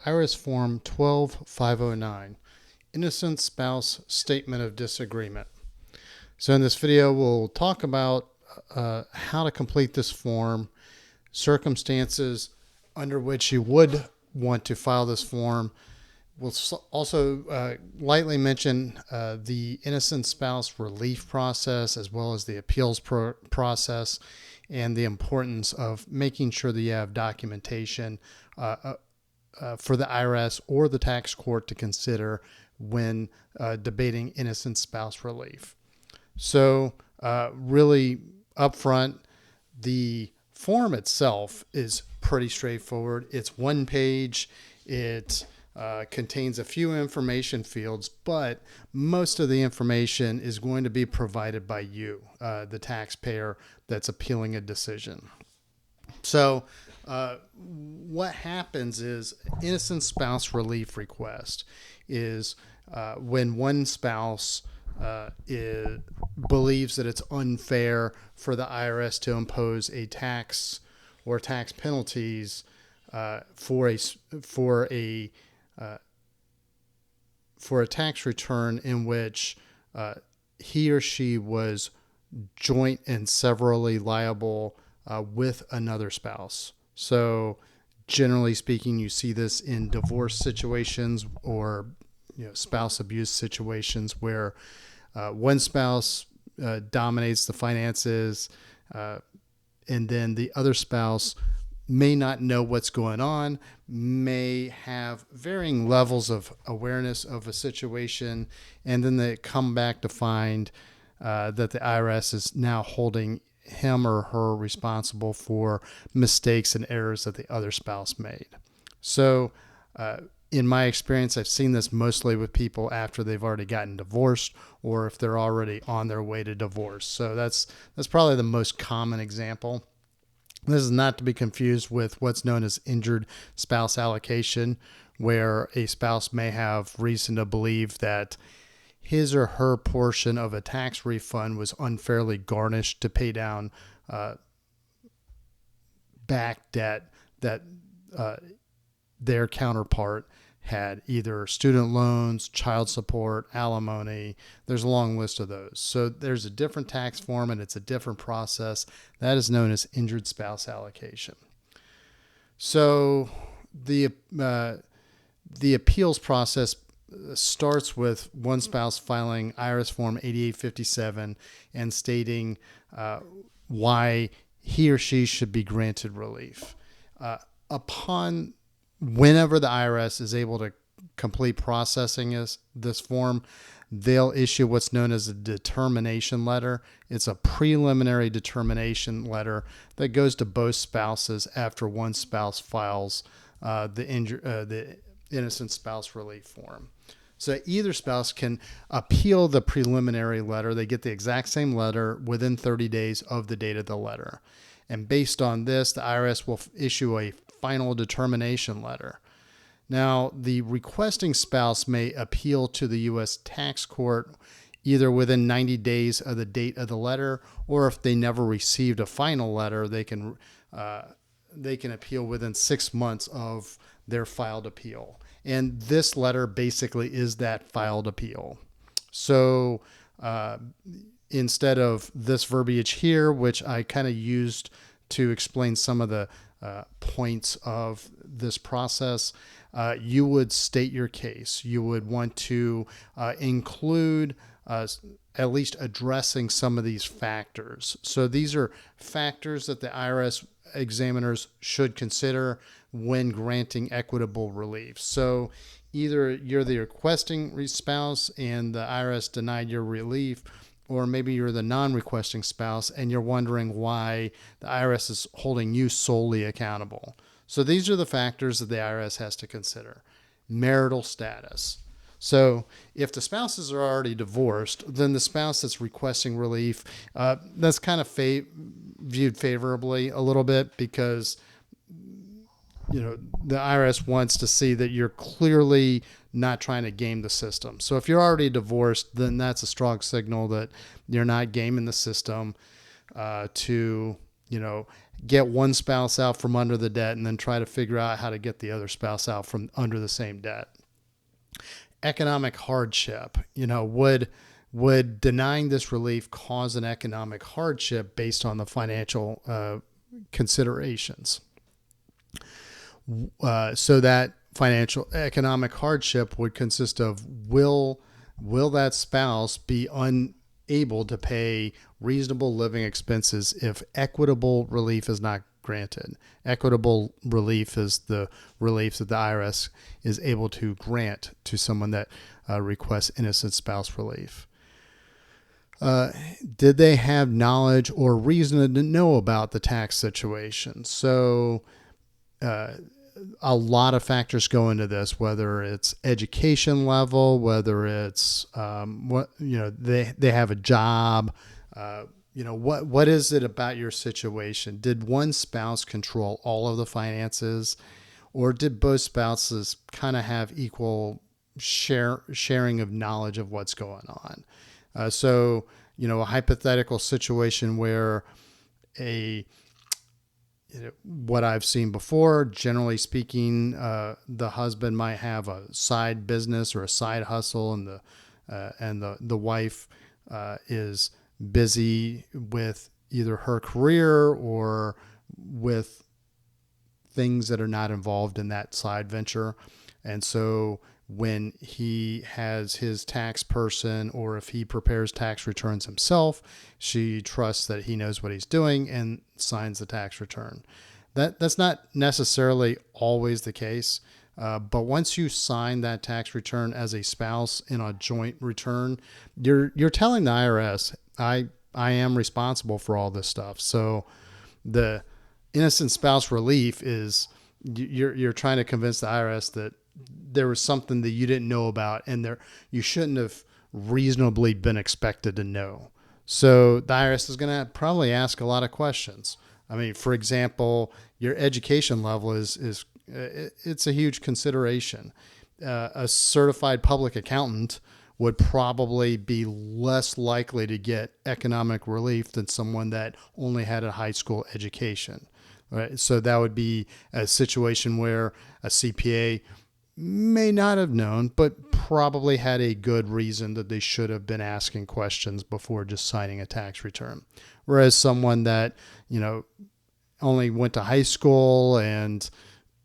IRS Form 12509, Innocent Spouse Statement of Disagreement. So in this video, we'll talk about how to complete this form, circumstances under which you would want to file this form. We'll also lightly mention the innocent spouse relief process as well as the appeals process and the importance of making sure that you have documentation for the IRS or the tax court to consider when debating innocent spouse relief. So really upfront, the form itself is pretty straightforward. It's one page. It contains a few information fields, but most of the information is going to be provided by you, the taxpayer that's appealing a decision. So what happens is innocent spouse relief request is when one spouse believes that it's unfair for the IRS to impose a tax or tax penalties for a tax return in which he or she was joint and severally liable with another spouse. So generally speaking, you see this in divorce situations or spouse abuse situations where one spouse dominates the finances and then the other spouse may not know what's going on, may have varying levels of awareness of a situation, and then they come back to find that the IRS is now holding him or her responsible for mistakes and errors that the other spouse made. So in my experience, I've seen this mostly with people after they've already gotten divorced or if they're already on their way to divorce. So that's probably the most common example. This is not to be confused with what's known as injured spouse allocation, where a spouse may have reason to believe that his or her portion of a tax refund was unfairly garnished to pay down back debt that their counterpart had, either student loans, child support, alimony. There's a long list of those. So there's a different tax form and it's a different process. That is known as injured spouse allocation. So the appeals process starts with one spouse filing IRS Form 8857 and stating why he or she should be granted relief. Whenever the IRS is able to complete processing this form, they'll issue what's known as a determination letter. It's a preliminary determination letter that goes to both spouses after one spouse files the innocent spouse relief form. So either spouse can appeal the preliminary letter. They get the exact same letter within 30 days of the date of the letter. And based on this, the IRS will issue a final determination letter. Now, the requesting spouse may appeal to the U.S. tax court either within 90 days of the date of the letter, or if they never received a final letter, they can appeal within 6 months of their filed appeal. And this letter basically is that filed appeal. So instead of this verbiage here, which I kind of used to explain some of the points of this process, you would state your case. You would want to include at least addressing some of these factors. So these are factors that the IRS examiners should consider when granting equitable relief. So either you're the requesting spouse and the IRS denied your relief, or maybe you're the non-requesting spouse and you're wondering why the IRS is holding you solely accountable. So these are the factors that the IRS has to consider. Marital status. So if the spouses are already divorced, then the spouse that's requesting relief, that's kind of viewed favorably a little bit because the IRS wants to see that you're clearly not trying to game the system. So if you're already divorced, then that's a strong signal that you're not gaming the system to get one spouse out from under the debt and then try to figure out how to get the other spouse out from under the same debt. Economic hardship, would denying this relief cause an economic hardship based on the financial considerations? So that financial economic hardship would consist of will that spouse be unable to pay reasonable living expenses if equitable relief is not granted. Equitable relief is the relief that the IRS is able to grant to someone that requests innocent spouse relief. Did they have knowledge or reason to know about the tax situation? So a lot of factors go into this, whether it's education level, whether it's they have a job. What is it about your situation? Did one spouse control all of the finances, or did both spouses kind of have equal sharing of knowledge of what's going on? So a hypothetical situation where what I've seen before, generally speaking, the husband might have a side business or a side hustle, and the wife is busy with either her career or with things that are not involved in that side venture. And so when he has his tax person, or if he prepares tax returns himself, she trusts that he knows what he's doing and signs the tax return. That's not necessarily always the case. But once you sign that tax return as a spouse in a joint return, you're telling the IRS, I am responsible for all this stuff. So the innocent spouse relief is you're trying to convince the IRS that there was something that you didn't know about, and you shouldn't have reasonably been expected to know. So the IRS is going to probably ask a lot of questions. I mean, for example, your education level it's a huge consideration. A certified public accountant would probably be less likely to get economic relief than someone that only had a high school education. Right? So that would be a situation where a CPA may not have known, but probably had a good reason that they should have been asking questions before just signing a tax return. Whereas someone that, only went to high school and,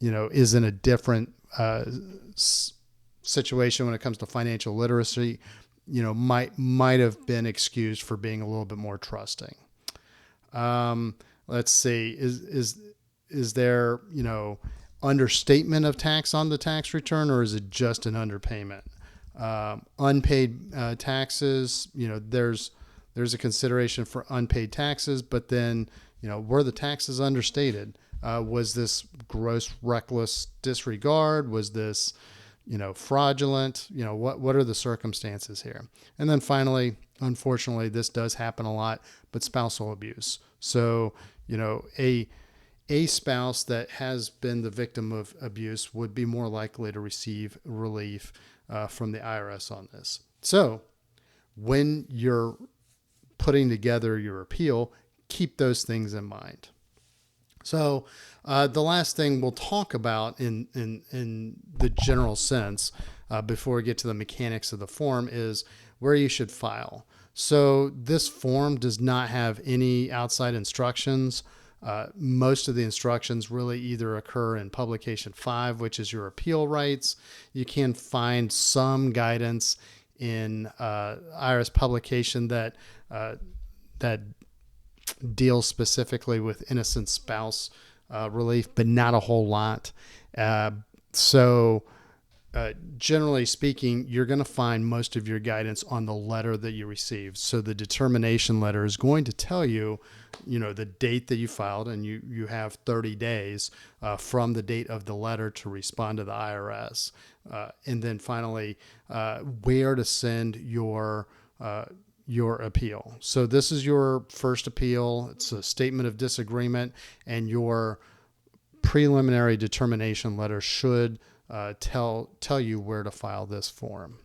is in a different situation when it comes to financial literacy, might have been excused for being a little bit more trusting. Let's see, is there, understatement of tax on the tax return, or is it just an underpayment? Unpaid taxes, there's a consideration for unpaid taxes, but then, were the taxes understated? Was this gross reckless disregard? Was this, fraudulent? What are the circumstances here? And then finally, unfortunately, this does happen a lot, but spousal abuse. So, a spouse that has been the victim of abuse would be more likely to receive relief from the IRS on this. So when you're putting together your appeal, keep those things in mind. So the last thing we'll talk about in the general sense before we get to the mechanics of the form is where you should file. So this form does not have any outside instructions. Most of the instructions really either occur in Publication 5, which is your appeal rights. You can find some guidance in IRS publication that deals specifically with innocent spouse relief, but not a whole lot. Generally speaking, you're going to find most of your guidance on the letter that you received. So the determination letter is going to tell you, the date that you filed, and you have 30 days from the date of the letter to respond to the IRS. And then finally, where to send your appeal. So this is your first appeal. It's a statement of disagreement, and your preliminary determination letter should tell you where to file this form.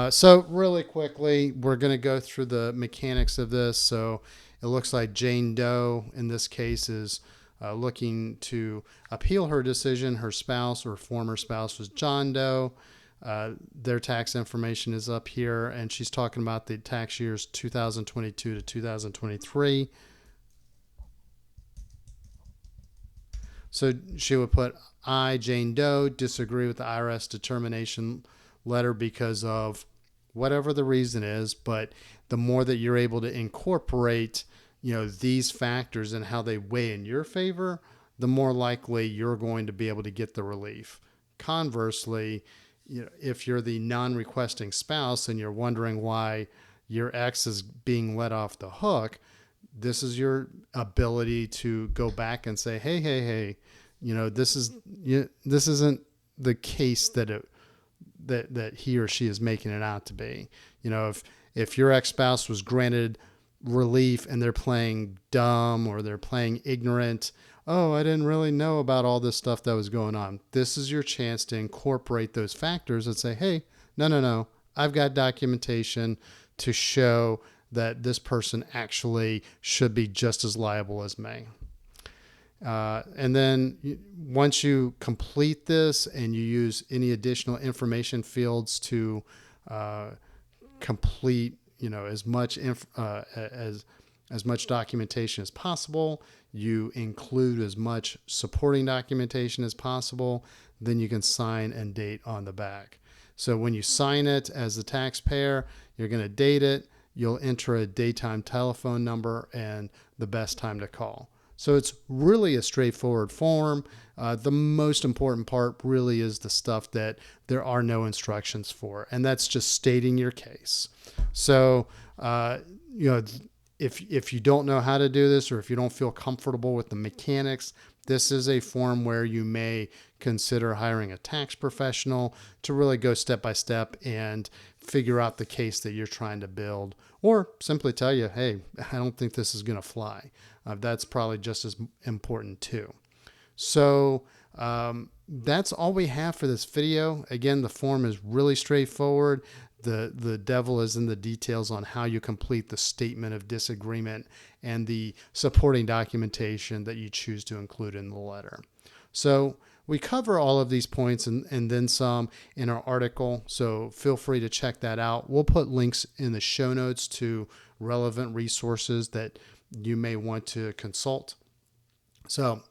So really quickly, we're going to go through the mechanics of this. So It looks like Jane Doe in this case is looking to appeal her decision. Her spouse or former spouse was John Doe. Their tax information is up here, and she's talking about the tax years 2022 to 2023. So she would put, I, Jane Doe, disagree with the IRS determination letter because of whatever the reason is. But the more that you're able to incorporate, these factors and how they weigh in your favor, the more likely you're going to be able to get the relief. Conversely, if you're the non-requesting spouse and you're wondering why your ex is being let off the hook, this is your ability to go back and say, hey, this isn't the case that he or she is making it out to be. If your ex-spouse was granted relief and they're playing dumb or they're playing ignorant, oh, I didn't really know about all this stuff that was going on. This is your chance to incorporate those factors and say, hey, no, I've got documentation to show that this person actually should be just as liable as me. And then once you complete this and you use any additional information fields to complete, as much as much documentation as possible, you include as much supporting documentation as possible, then you can sign and date on the back. So when you sign it as the taxpayer, you're going to date it. You'll enter a daytime telephone number and the best time to call. So it's really a straightforward form. The most important part really is the stuff that there are no instructions for, and that's just stating your case. So, if you don't know how to do this, or if you don't feel comfortable with the mechanics, this is a form where you may consider hiring a tax professional to really go step by step and figure out the case that you're trying to build, or simply tell you, hey, I don't think this is going to fly. That's probably just as important too. So that's all we have for this video. Again, the form is really straightforward. The devil is in the details on how you complete the statement of disagreement and the supporting documentation that you choose to include in the letter. So we cover all of these points and then some in our article, so feel free to check that out. We'll put links in the show notes to relevant resources that you may want to consult. So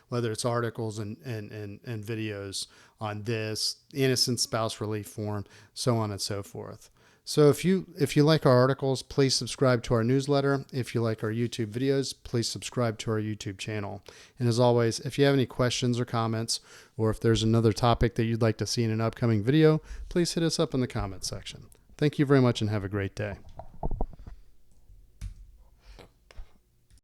whether it's articles and videos on this, innocent spouse relief form, so on and so forth. So if you like our articles, please subscribe to our newsletter. If you like our YouTube videos, please subscribe to our YouTube channel. And as always, if you have any questions or comments, or if there's another topic that you'd like to see in an upcoming video, please hit us up in the comment section. Thank you very much and have a great day.